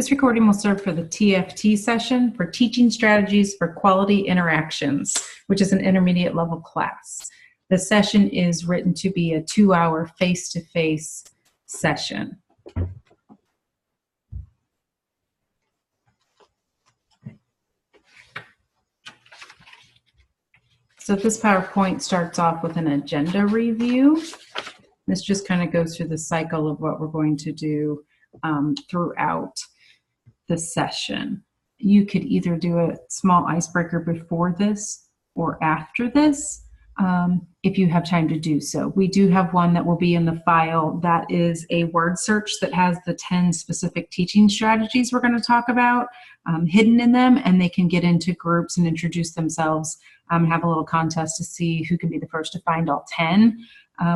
This recording will serve for the TFT session for Teaching Strategies for Quality Interactions, which is an intermediate level class. The session is written to be a 2-hour face-to-face session. So this PowerPoint starts off with an agenda review. This just kind of goes through the cycle of what we're going to do throughout the session. You could either do a small icebreaker before this or after this, if you have time to do so. We do have one that will be in the file that is a word search that has the 10 specific teaching strategies we're going to talk about hidden in them, and they can get into groups and introduce themselves, have a little contest to see who can be the first to find all 10.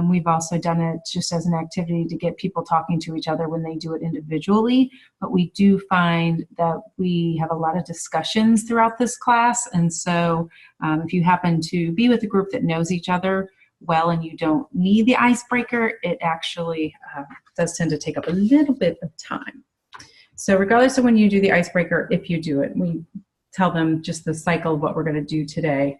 We've also done it just as an activity to get people talking to each other when they do it individually, but we do find that we have a lot of discussions throughout this class, and so if you happen to be with a group that knows each other well and you don't need the icebreaker, it actually does tend to take up a little bit of time. So regardless of when you do the icebreaker, if you do it, we tell them just the cycle of what we're going to do today.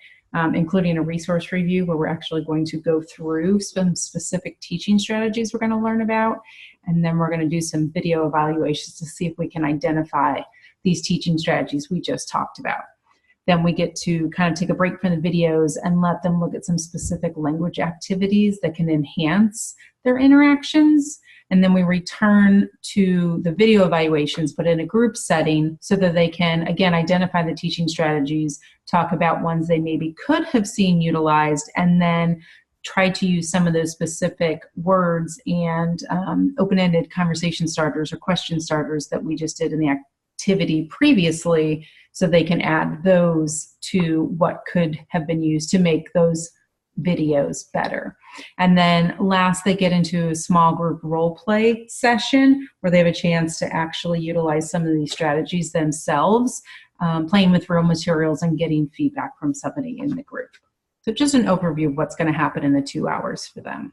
Including a resource review where we're actually going to go through some specific teaching strategies we're going to learn about, and then we're going to do some video evaluations to see if we can identify these teaching strategies we just talked about. Then we get to kind of take a break from the videos and let them look at some specific language activities that can enhance their interactions. And then we return to the video evaluations, but in a group setting, so that they can, again, identify the teaching strategies, talk about ones they maybe could have seen utilized, and then try to use some of those specific words and open-ended conversation starters or question starters that we just did in the activity previously, so they can add those to what could have been used to make those videos better. And then last, they get into a small group role play session where they have a chance to actually utilize some of these strategies themselves, playing with real materials and getting feedback from somebody in the group. So just an overview of what's going to happen in the 2 hours for them.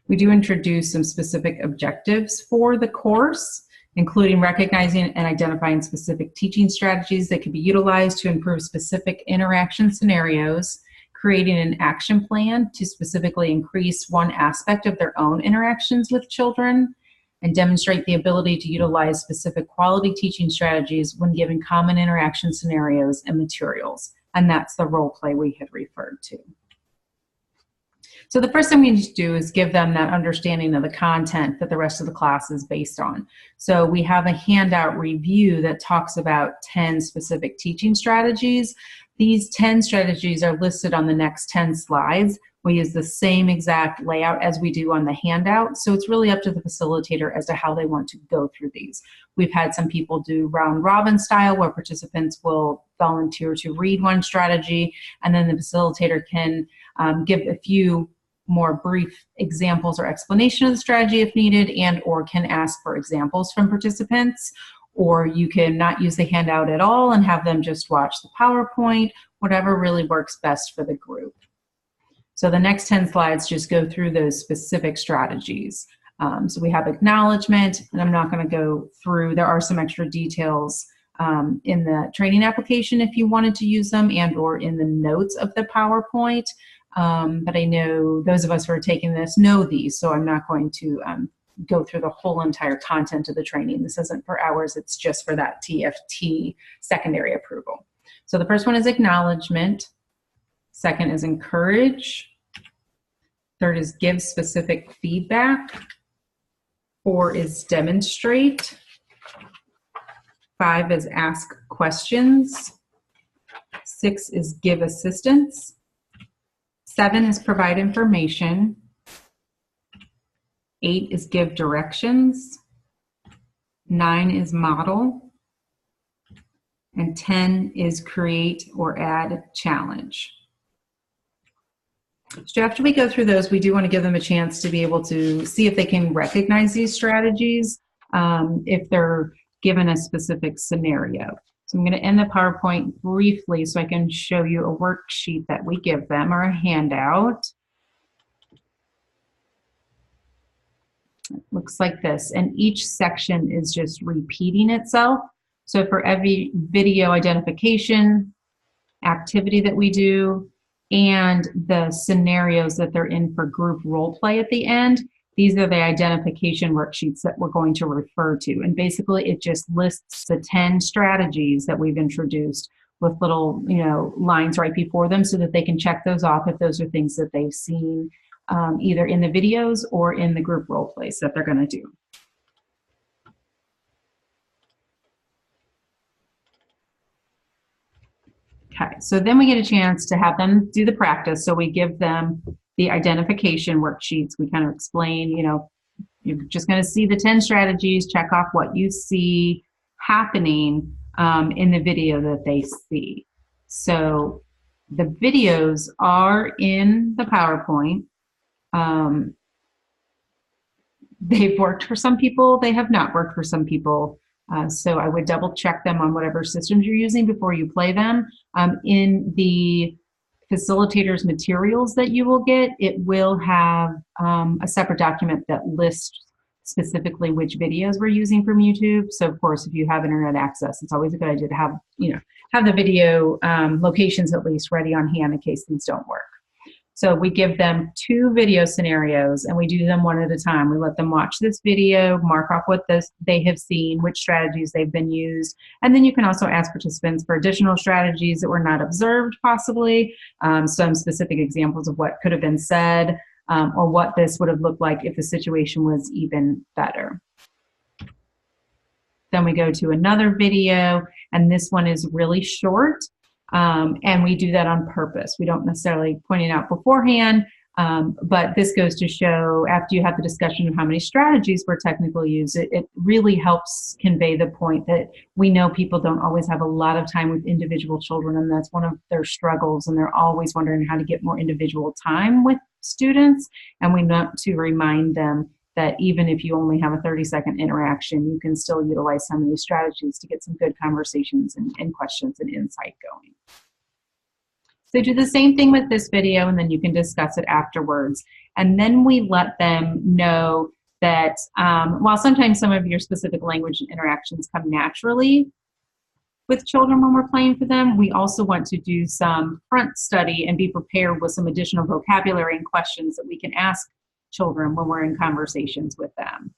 We do introduce some specific objectives for the course, including recognizing and identifying specific teaching strategies that can be utilized to improve specific interaction scenarios, creating an action plan to specifically increase one aspect of their own interactions with children, and demonstrate the ability to utilize specific quality teaching strategies when given common interaction scenarios and materials. And that's the role play we had referred to. So the first thing we need to do is give them that understanding of the content that the rest of the class is based on. So we have a handout review that talks about 10 specific teaching strategies. These 10 strategies are listed on the next 10 slides. We use the same exact layout as we do on the handout, so it's really up to the facilitator as to how they want to go through these. We've had some people do round robin style where participants will volunteer to read one strategy, and then the facilitator can give a few more brief examples or explanation of the strategy if needed, and or can ask for examples from participants. Or you can not use the handout at all and have them just watch the PowerPoint, whatever really works best for the group. So the next 10 slides just go through those specific strategies. So we have acknowledgement, and I'm not going to go through. There are some extra details in the training application if you wanted to use them, and or in the notes of the PowerPoint. But I know those of us who are taking this know these, so I'm not going to go through the whole entire content of the training. This isn't for hours, it's just for that TFT secondary approval. So the first one is acknowledgement. Second is encourage. Third is give specific feedback. 4 is demonstrate. 5 is ask questions. 6 is give assistance. 7 is provide information. 8 is give directions. 9 is model. And 10 is create or add challenge. So after we go through those, we do want to give them a chance to be able to see if they can recognize these strategies if they're given a specific scenario. So I'm going to end the PowerPoint briefly so I can show you a worksheet that we give them, or a handout. Looks like this, and each section is just repeating itself. So for every video identification activity that we do and the scenarios that they're in for group role play at the end, these are the identification worksheets that we're going to refer to. And basically it just lists the 10 strategies that we've introduced with little, lines right before them so that they can check those off if those are things that they've seen either in the videos or in the group role plays that they're going to do. Okay, so then we get a chance to have them do the practice. So we give them the identification worksheets. We kind of explain, you're just going to see the 10 strategies, check off what you see happening in the video that they see. So the videos are in the PowerPoint. They've worked for some people, they have not worked for some people. So I would double check them on whatever systems you're using before you play them. In the facilitator's materials that you will get, it will have a separate document that lists specifically which videos we're using from YouTube. So of course, if you have internet access, it's always a good idea to have, have the video locations at least ready on hand in case these don't work. So we give them 2 video scenarios and we do them one at a time. We let them watch this video, mark off what they have seen, which strategies they've been used. And then you can also ask participants for additional strategies that were not observed possibly, some specific examples of what could have been said or what this would have looked like if the situation was even better. Then we go to another video and this one is really short. And we do that on purpose. We don't necessarily point it out beforehand, but this goes to show after you have the discussion of how many strategies were technically used, it really helps convey the point that we know people don't always have a lot of time with individual children, and that's one of their struggles, and they're always wondering how to get more individual time with students, and we want to remind them that even if you only have a 30-second interaction, you can still utilize some of these strategies to get some good conversations and questions and insight going. So do the same thing with this video, and then you can discuss it afterwards. And then we let them know that while sometimes some of your specific language and interactions come naturally with children when we're playing for them, we also want to do some front study and be prepared with some additional vocabulary and questions that we can ask children when we're in conversations with them.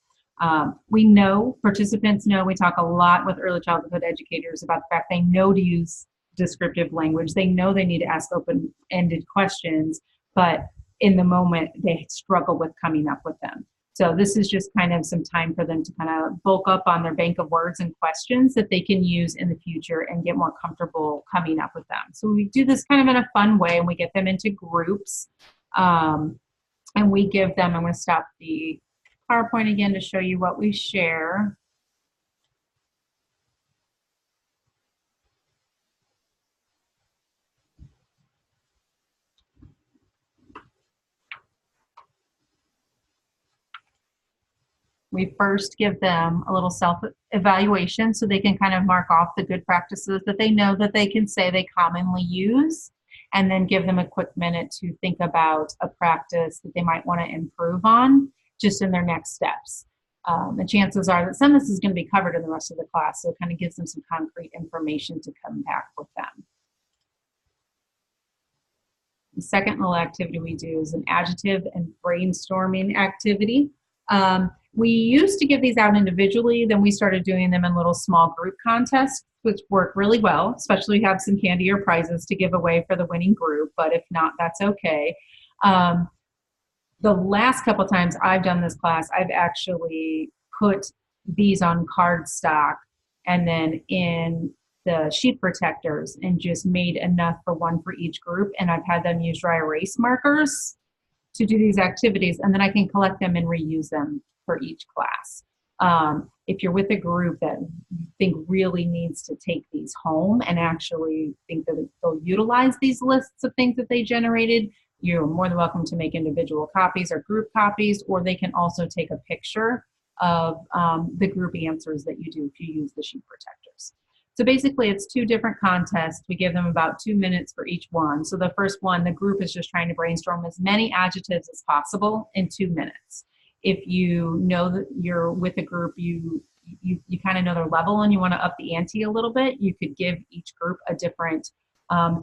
We know, participants know, we talk a lot with early childhood educators about the fact they know to use descriptive language. They know they need to ask open-ended questions, but in the moment they struggle with coming up with them. So this is just kind of some time for them to kind of bulk up on their bank of words and questions that they can use in the future and get more comfortable coming up with them. So we do this kind of in a fun way, and we get them into groups. And we give them, I'm going to stop the PowerPoint again to show you what we share. We first give them a little self-evaluation so they can kind of mark off the good practices that they know that they can say they commonly use, and then give them a quick minute to think about a practice that they might want to improve on just in their next steps. The chances are that some of this is going to be covered in the rest of the class, so it kind of gives them some concrete information to come back with them. The second little activity we do is an adjective and brainstorming activity. We used to give these out individually, then we started doing them in little small group contests, which work really well, especially if you have some candy or prizes to give away for the winning group, but if not, that's okay. The last couple times I've done this class, I've actually put these on cardstock and then in the sheet protectors and just made enough for one for each group, and I've had them use dry erase markers to do these activities, and then I can collect them and reuse them for each class. If you're with a group that you think really needs to take these home and actually think that they'll utilize these lists of things that they generated, you're more than welcome to make individual copies or group copies, or they can also take a picture of the group answers that you do if you use the sheet protectors. So basically it's 2 different contests. We give them about 2 minutes for each one. So the first one, the group is just trying to brainstorm as many adjectives as possible in 2 minutes. If you know that you're with a group, you kind of know their level and you want to up the ante a little bit, you could give each group a different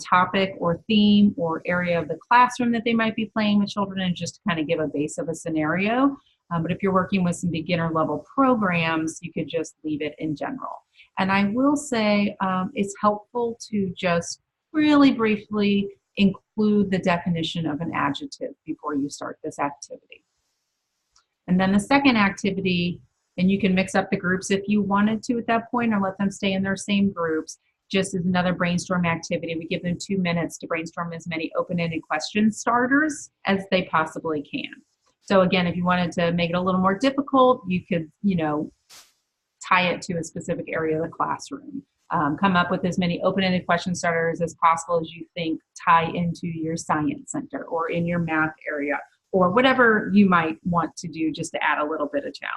topic or theme or area of the classroom that they might be playing with children, and just kind of give a base of a scenario. But if you're working with some beginner level programs, you could just leave it in general. And I will say it's helpful to just really briefly include the definition of an adjective before you start this activity. And then the second activity, and you can mix up the groups if you wanted to at that point, or let them stay in their same groups, just as another brainstorm activity. We give them 2 minutes to brainstorm as many open-ended question starters as they possibly can. So again, if you wanted to make it a little more difficult, you could, tie it to a specific area of the classroom. Come up with as many open-ended question starters as possible as you think tie into your science center or in your math area, or whatever you might want to do just to add a little bit of challenge.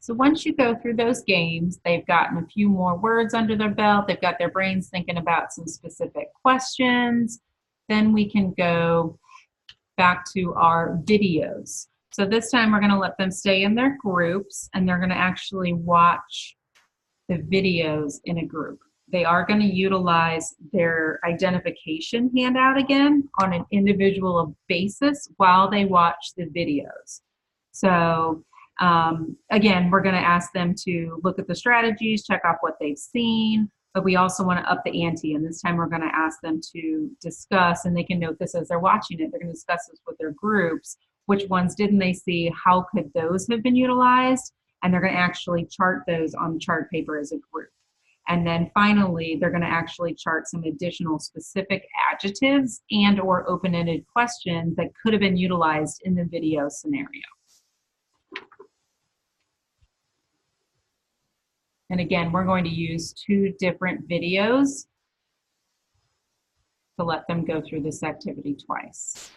So once you go through those games, they've gotten a few more words under their belt, they've got their brains thinking about some specific questions, then we can go back to our videos. So this time we're going to let them stay in their groups, and they're going to actually watch the videos in a group. They are going to utilize their identification handout again on an individual basis while they watch the videos. So again, we're going to ask them to look at the strategies, check off what they've seen, but we also want to up the ante. And this time we're going to ask them to discuss, and they can note this as they're watching it, they're going to discuss this with their groups. Which ones didn't they see? How could those have been utilized? And they're going to actually chart those on chart paper as a group. And then finally, they're going to actually chart some additional specific adjectives and or open-ended questions that could have been utilized in the video scenario. And again, we're going to use 2 different videos to let them go through this activity twice.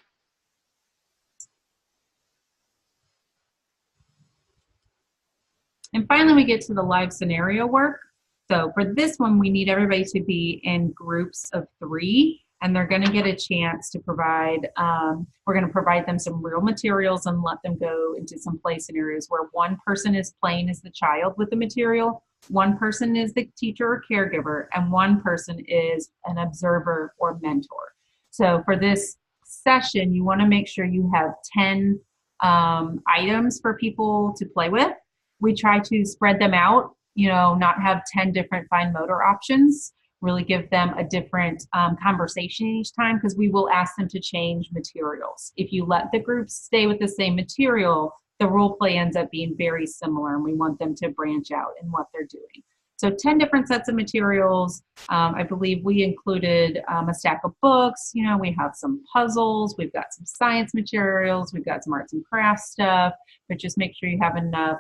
And finally, we get to the live scenario work. So for this one, we need everybody to be in groups of 3, and they're going to get a chance to provide, we're going to provide them some real materials and let them go into some play scenarios where one person is playing as the child with the material, one person is the teacher or caregiver, and one person is an observer or mentor. So for this session, you want to make sure you have 10 items for people to play with. We try to spread them out, not have 10 different fine motor options, really give them a different conversation each time, because we will ask them to change materials. If you let the groups stay with the same material, the role play ends up being very similar, and we want them to branch out in what they're doing. So 10 different sets of materials. I believe we included a stack of books. We have some puzzles, we've got some science materials, we've got some arts and crafts stuff, but just make sure you have enough.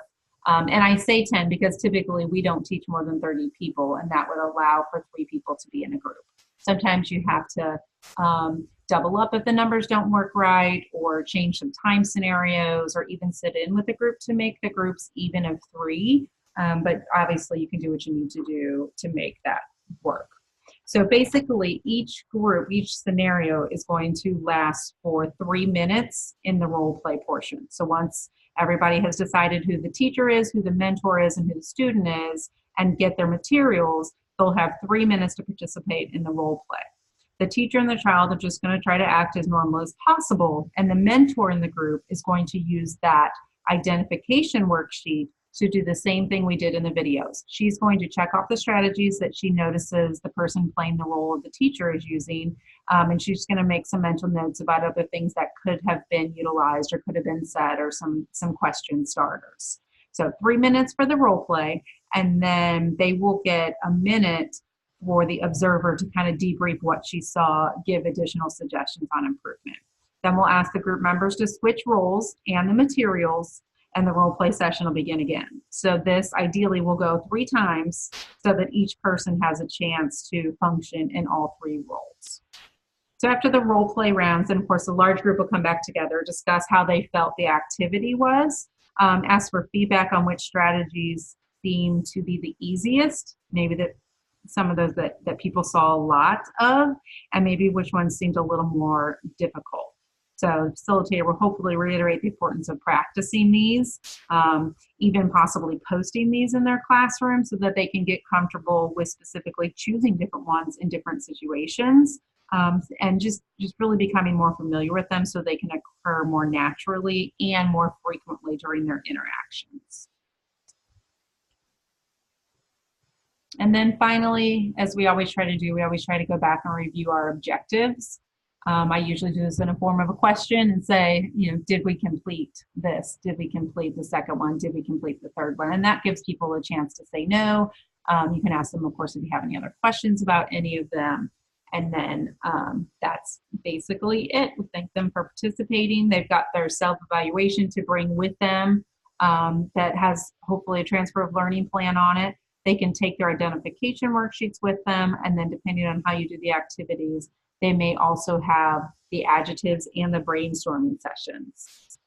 And I say 10 because typically we don't teach more than 30 people, and that would allow for 3 people to be in a group. Sometimes you have to double up if the numbers don't work right, or change some time scenarios, or even sit in with a group to make the groups even of 3. But obviously you can do what you need to do to make that work. So basically each group, each scenario is going to last for 3 minutes in the role play portion. So once everybody has decided who the teacher is, who the mentor is, and who the student is, and get their materials, they'll have 3 minutes to participate in the role play. The teacher and the child are just going to try to act as normal as possible, and the mentor in the group is going to use that identification worksheet to do the same thing we did in the videos. She's going to check off the strategies that she notices the person playing the role of the teacher is using, and she's going to make some mental notes about other things that could have been utilized or could have been said, or some question starters. So 3 minutes for the role play, and then they will get a minute for the observer to kind of debrief what she saw, give additional suggestions on improvement. Then we'll ask the group members to switch roles and the materials, and the role play session will begin again. So this ideally will go 3 times so that each person has a chance to function in all 3 roles. So after the role play rounds, and of course the large group will come back together, discuss how they felt the activity was, ask for feedback on which strategies seem to be the easiest, maybe that some of those that people saw a lot of, and maybe which ones seemed a little more difficult. So the facilitator will hopefully reiterate the importance of practicing these, even possibly posting these in their classroom so that they can get comfortable with specifically choosing different ones in different situations, and just really becoming more familiar with them so they can occur more naturally and more frequently during their interactions. And then finally, as we always try to do, we always try to go back and review our objectives. I usually do this in a form of a question and say, did we complete this? Did we complete the second one? Did we complete the third one? And that gives people a chance to say no. You can ask them, of course, if you have any other questions about any of them. And then that's basically it. We thank them for participating. They've got their self-evaluation to bring with them that has hopefully a transfer of learning plan on it. They can take their identification worksheets with them, and then depending on how you do the activities, they may also have the adjectives and the brainstorming sessions.